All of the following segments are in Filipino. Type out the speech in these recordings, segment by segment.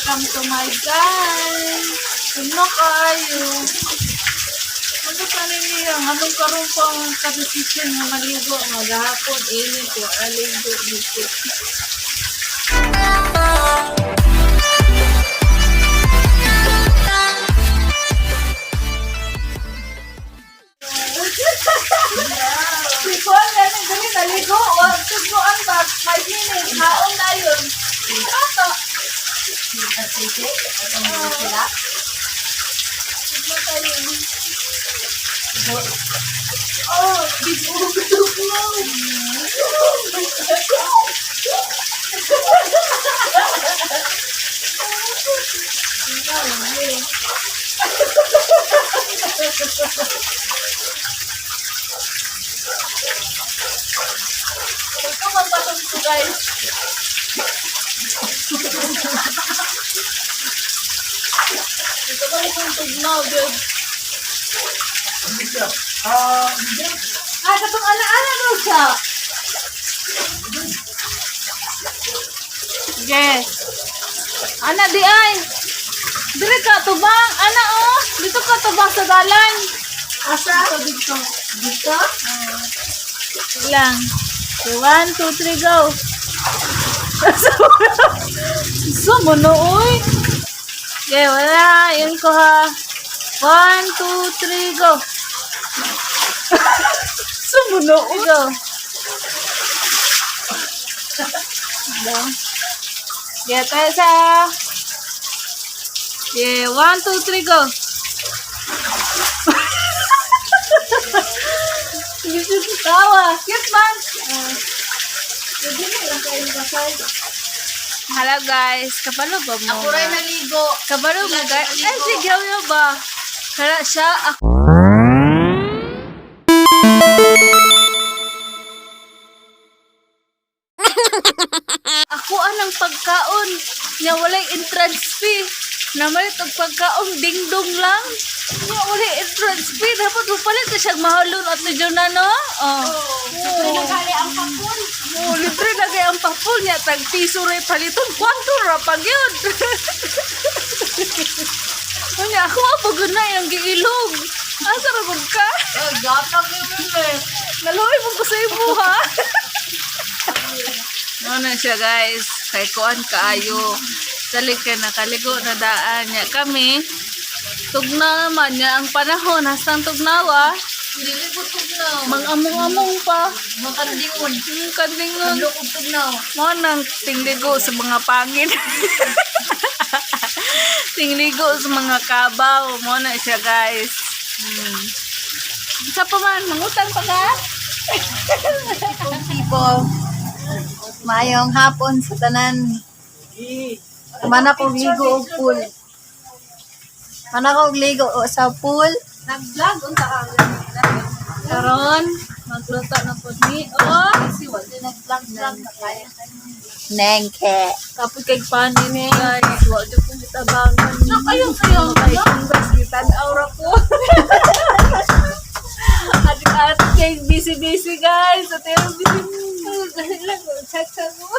welcome to my guys. Ano kayo? Ano ka niya? Anong karoon pang kadesisyon na maligo? Maghapon, init ko, aligo dito. Sipon, ganun, naligo. Huwag tuguan ba? May hinit. Haon na yun. Ito. Oh, bibugtog mo. Ito magpatong ko guys. Ito ba itong tugnaw, dude? Katong ala-ala daw siya. Yes. Ana di ay. Dire ka tubang. Ana oh. Dito ka tubang sa dalan. Asa? Dito. Dito? Lang. So, 1, 2, 3, go. So, monoy. Okay, wala. Yun ko ha. 1, 2, 3, go. So, monoy. Go. Yeah, tayo sa... Yeah, 1, 2, 3, go. Hindi ko tawa. Cute man. Hello guys. Kapalo ba mo? Ako rin naligo. Kapalo ba guys? Ay, sigaw yun ba? Kaya siya, ako. Ako anang pagkaon. Nga walay entrance fee. Namalit ang pagkaon dingdong lang. Nga walay entrance fee. Dapat lupalit na siyang mahalon at medyo na no? Oh. Libre na kali ang papun. Oh, libre na kaya ang papul niya. Tag-piso rin paliton. Kwanto rapag yun. Kanya, ako apagod na yung giilog. Asa rapag ka? Gatag yun eh. Naluhay mo ko sa imo ha. Ano siya guys. Kay kuan kaayo. Dali ka nakaligo na daan niya. Kami, tugnaw naman niya ang panahon. Hastang tugnawa. Dili ko tugnaw. Mang-among-among pa. Makandingon. Kandingon. Handlo ko tugnaw. Mo nang tingligo sa mga pangin. Tingligo sa mga kabaw. Mo na siya guys. Isa pa man, mangutang pa ka? People. Mayong hapon sa tanan. Mana ko ligo og pool. Mana ko ligo sa pool. Nag-vlog unta ka. Karon, magluto na po ni. Oh, Siwa din nag-vlog na kaya. Nengke. kapag kay panin eh. Guys, wag niyo kong itabangan. Ayun. Kay Congress, gitan-aura ko. Adik-adik kay busy-busy guys. At yung busy. Dahil lang, chat-chat mo.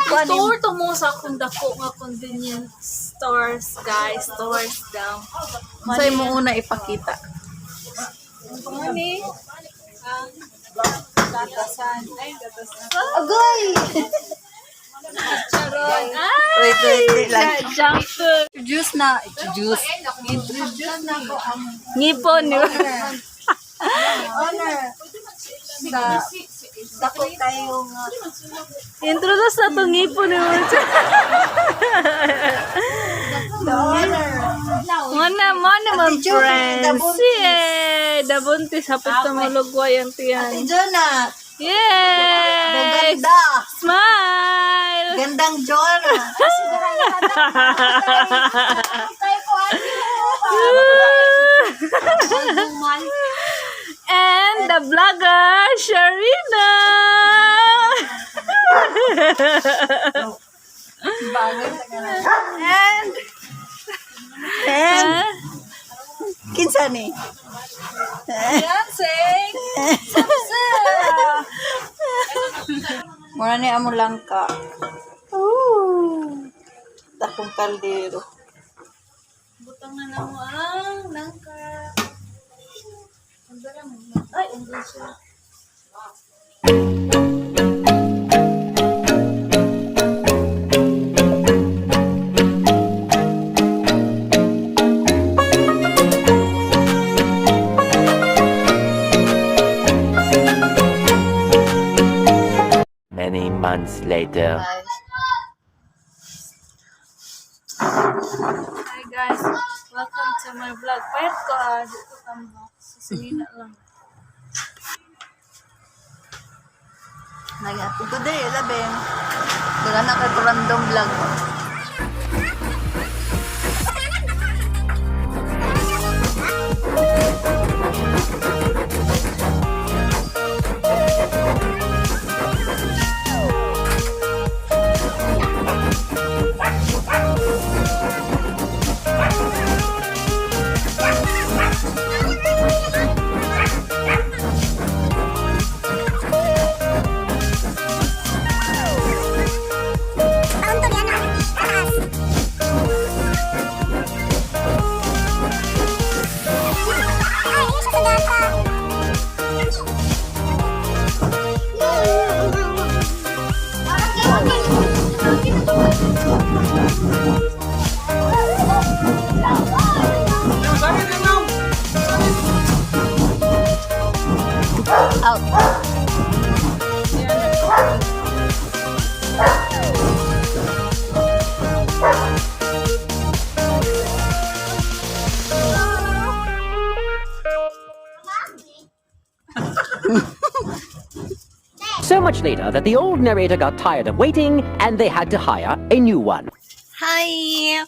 Store to mo sa akong dako nga convenience stores, guys. Stores daw. Sa'yo mo una ipakita. Money. Gatasan. Ay, gatasan. Agoy! Charon. Ay! Wait lang. Junk food. Introduce na ko ang Ngipon. honor sa dako kayong Introduce na itong ngipon ni Moncha. the honor. Mana mga friends. Yay! Dabuntis. Hapit na malugway ang tiyan. Ate Jonah, Yay! ganda. Smile! Gandang Jonah. Kasi tayo ko And the vlogger, Sharina! And kinsa ni? Beyonce! Mura ni amo langka. akong kaldero. Butang na na mo ang nangka. Ang mo. Ay, ang siya. Many months later. Hi guys, welcome to my vlog. Payat ko dito tambak. Susunod lang. Nag-ato today, labing. Wala na kayo random vlog. Out. So much later that the old narrator got tired of waiting and they had to hire a new one. Hi!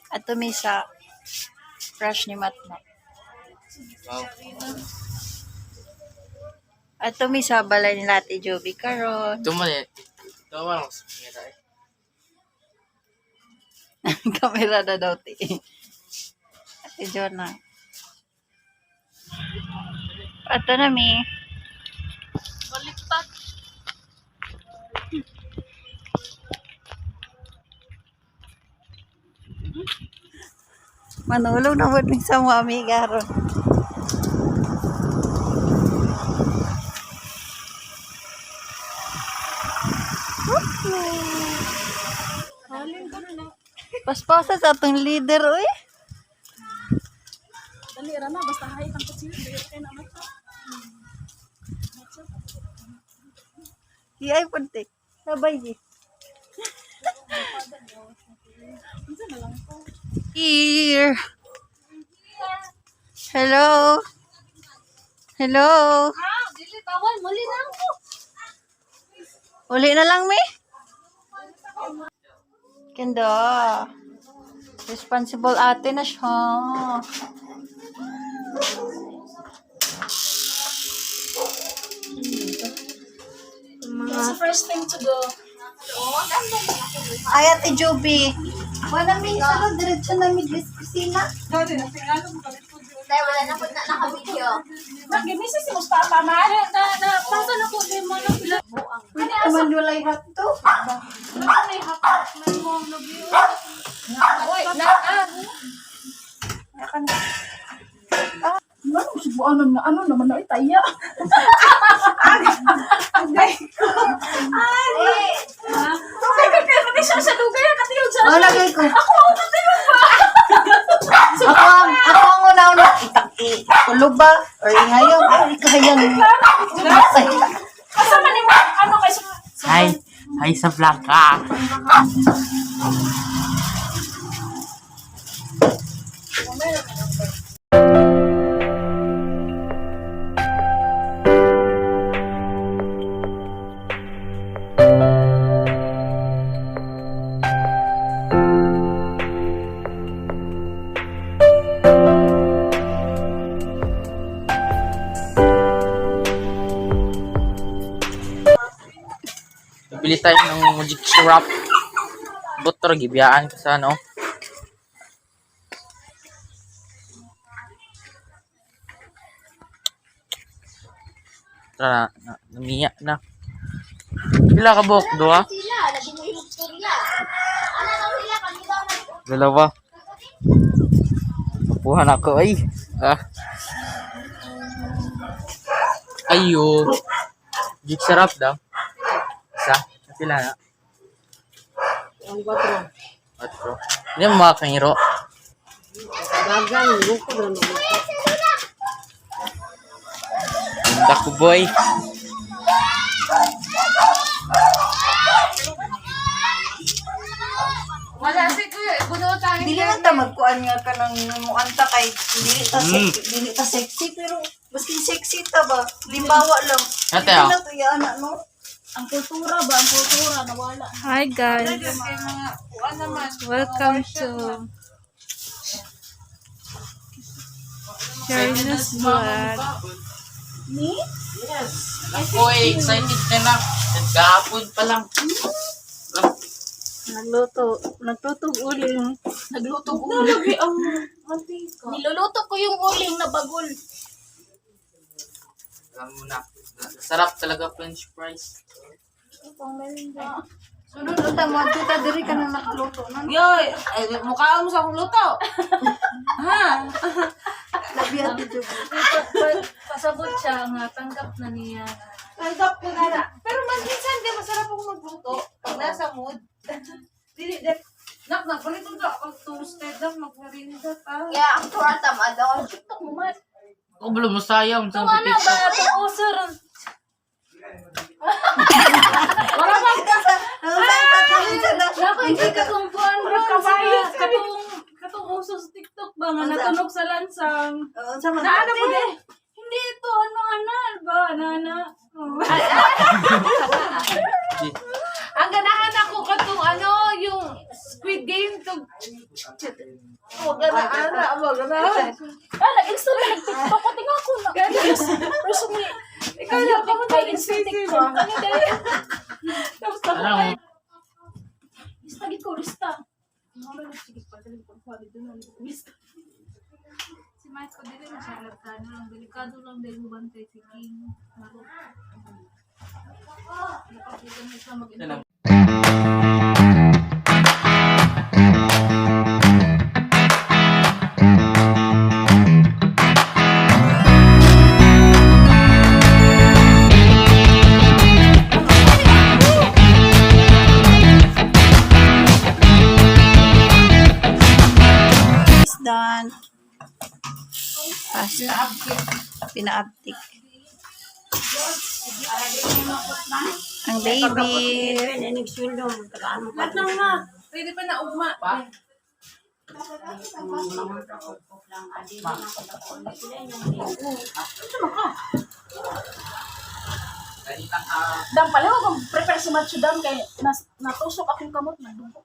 Ato may sa fresh ni Matmat. Ato may sa balay ni Ate Joby karon. Tumalit. Tawa lang sa kamera eh. Kamera na daw ti. Ate Jonah. Ato na mi. Baliktad. Manulog na mo sa mami garon. Halin ko na. Paspasa sa atong leader oy. Dali ra na basta hay tang kutsilo dili kay na mata. Di ay puntik. Sabay di. Unsa na lang ko? Here. Hello. Hello. Dili bawal mali na ako. Uli na lang mi. Kendo. Responsible ate na siya. It's the first thing to go. Ay, Ate Joby. Wala may isa diretso na may kusina. Dali na tingalo mo kalit ko. Dahil wala na po na naka-video. Nagimisa si Mustafa mare na pasa na ko din mo na pila. Pwede naman walay hatto. May hakot may mo lobby. Oy, na Ano subuan na ano naman na itaya. Pati siya sa lugay katiyog sa. Oh, lagay ko. Ako ang katiyog ba? Ako ang una-una. Itaki. Tulog ba? Or ingayong. Ay, kahayang. Kasama ni mo ano kay Hi. Hi sa vlog ka. Bili tayo ng magic syrup. Butor, gibiyaan ka sa ano. Tara na, namiya na. Pila ka buhok, doha? Sila, lagi mo yung storya. Ano nang sila ka Dalawa. Napuhan ako ay. Ayo. Jig sarap daw. Isa. Sila na. Ang 4. 4. Hindi mo makakangiro. Gagang, luko na naman. Ganda ko boy. Wala si Kuya, bunutan. Dili man ta magkuan nga ka ng muanta kay dili ta sexy pero maski sexy ta ba limbawa lang. Ate, ah. Dili na to ya anak no. Ang kultura ba? Ang kultura nawala. Hi guys. Welcome to Sharina's vlog. Ako'y excited ka na. Nagkahapon pa lang. Nagtutog uling. Nagluto ko. Nalagi ang mantika. Niluluto ko yung uling na bagol. Alam mo na. Sarap talaga French fries. Sunod uta mo kita diri ka na nakaluto na. Yoy, mukha mo sa akong luto. Ha? Labi ati jud. Pasabot siya nga, tanggap na niya. Tanggap ko na na. Pero minsan di masarap akong magluto. Pag nasa mood. Dili, nagpalit ko na. Pag toasted lang, magmarinda pa. Ya, ang turata ma daw. TikTok mo man. Ako belum sayang sa Ano ba? TikTok. Itong usor. Wala ba ka sa. Dapat hindi ka kung buwan ron. Katong uso sa TikTok ba nga natunog sa lansang. Sama Na ano mo de? Hindi ito, ano ba? Nana. Ang ganahan ako katong yung Squid Game to. Ganahan. Nag-install na TikTok ko. Tingnan ko na. Pero may ikaw yung mag-install TikTok. Ano dahil? Tapos ako Alam mo. kayo. Lista gito, lista. Sige pa, dali ko pa dito na lista. Si Mike ko dili na siya alertado lang. Delikado lang dahil mubantay si King. Nakapito na siya mag-install. done. Pina-uptick. Ang baby. Lahat na nga. Pwede pa na ugma. Dam pala ako prepare si Macho Dam kay natusok akong kamot na dugo.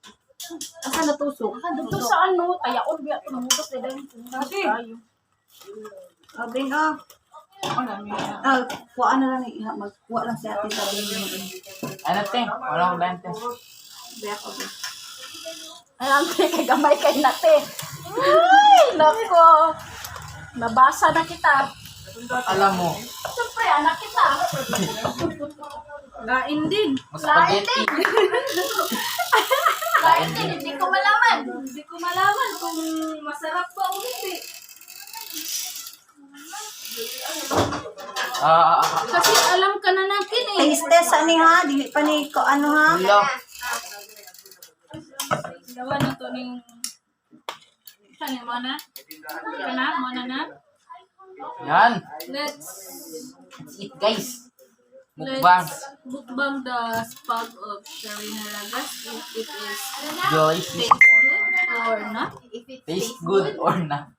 Asa natusok? Dito sa tayaon biya to namutos na din. Tayo. Bring up. Kuha na lang magkuha lang si ate sa Ano te? Wala akong lente. Ay, ang kay gamay kay nate. Ay, nako. Nabasa na kita. Alam mo, Siyempre, anak kita. Lain din. mas spaghetti. Lain din, hindi ko malaman. Hindi ko malaman kung masarap ba o hindi. Kasi alam ka na natin eh. Taste ani ha, dili pa ni ko ano ha. Hello. Gawa na to ning... Saan yung mana? Mana na? Yan. Let's Eat guys. Mukbang. mukbang the spag of Sharina Ragas if it is Joyce. taste good or not. Taste good or not?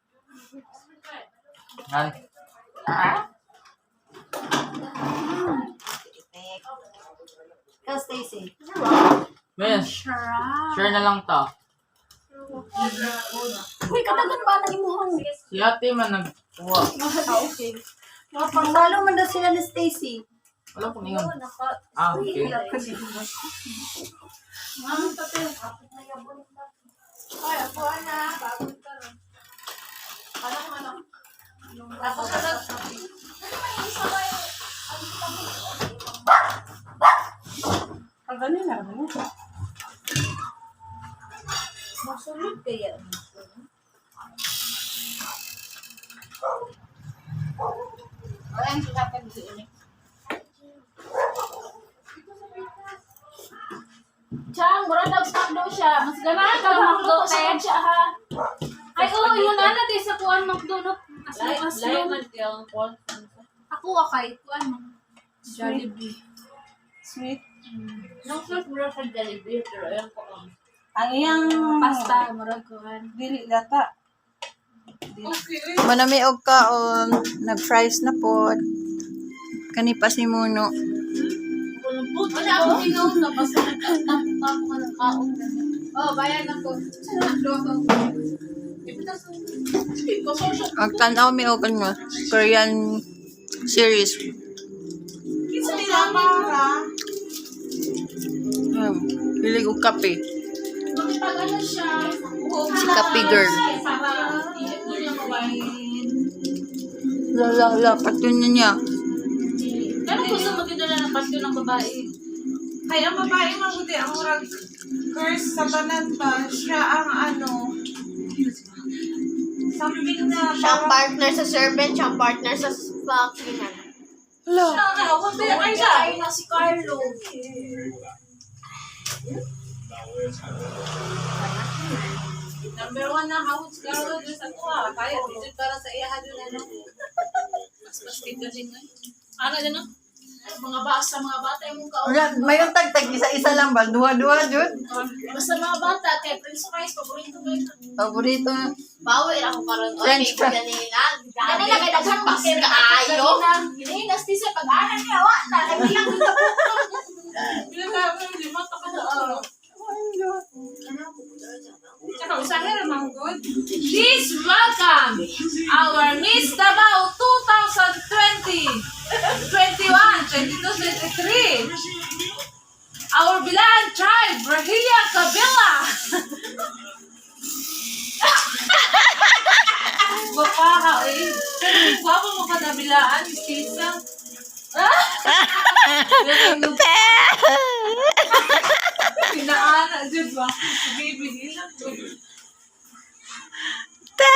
Yan. Ikaw Stacy. Yes. Share na lang to. Uy, kadagan ba na imuhang? Si ate man nagkuha. Okay. Pangalo man daw sila ni Stacy. Wala kong ingon. Okay. Ano tate? Ay, ako na. Bagod ka lang. Ano? Ako sa dag. Masulod kaya. Ayan, susapag dito ulit. Chang, mura dagstag daw siya. Mas ganahan ka magluto sa siya ha. Ay, oo, yun na natin sa kuwan magdunot. Aslo. Ako kay kuwan mo. Jollibee. Sweet. Nung first mura sa Jollibee, pero ayan ko ang Ang iyang pasta, mura kuwan. dili data. Manami og kaon, nag-fries na pod. Kani pa si Muno. Wala akong tingog na basta nagtatapos ka ng kaon. Oh, bayan ako. Ang tanaw mi og ano, Korean series. Kinsa nila para? Hilig og kape. Bakit pag ano siya? Si Kape Girl. Para hindi niya mawain. La, patun na niya. Pero gusto mo din na ng pasto ng babae. Ay, ang babae mabuti ang murag curse sa tanan ba? Siya ang ano, something na Siyang partner sa servant, siyang partner sa cleaner. ay siya. Ay na si Carlo. Number 1 na hawad si Carlo dun sa kuha. Kaya, dito para sa iya doon ano. Mas kasi nga. Ano din no? Mga bata yung kaon. Wala, may yung tagtag isa-isa lang ba? Duha-duha jud. Basta mga bata, kay Prince Kais, paborito ko yun. Paborito. Bawi ako karon o French fries. kanina. Kanina kay daghan pas bakit kaayo. Hinihinas di sa pag-anan niya, wa na. Nagbilang dito. Pinagkakaroon, hindi mo tapos na ano. Tsaka, usahin naman good. Please welcome our Miss Davao 2020, 21, 22, 23. Our Bilan tribe, Rahia Kabila. Baka eh. Pero gwapo mo ka nabilaan, Tisa. Pinaana, di ba? Baby, ilang to. Ta!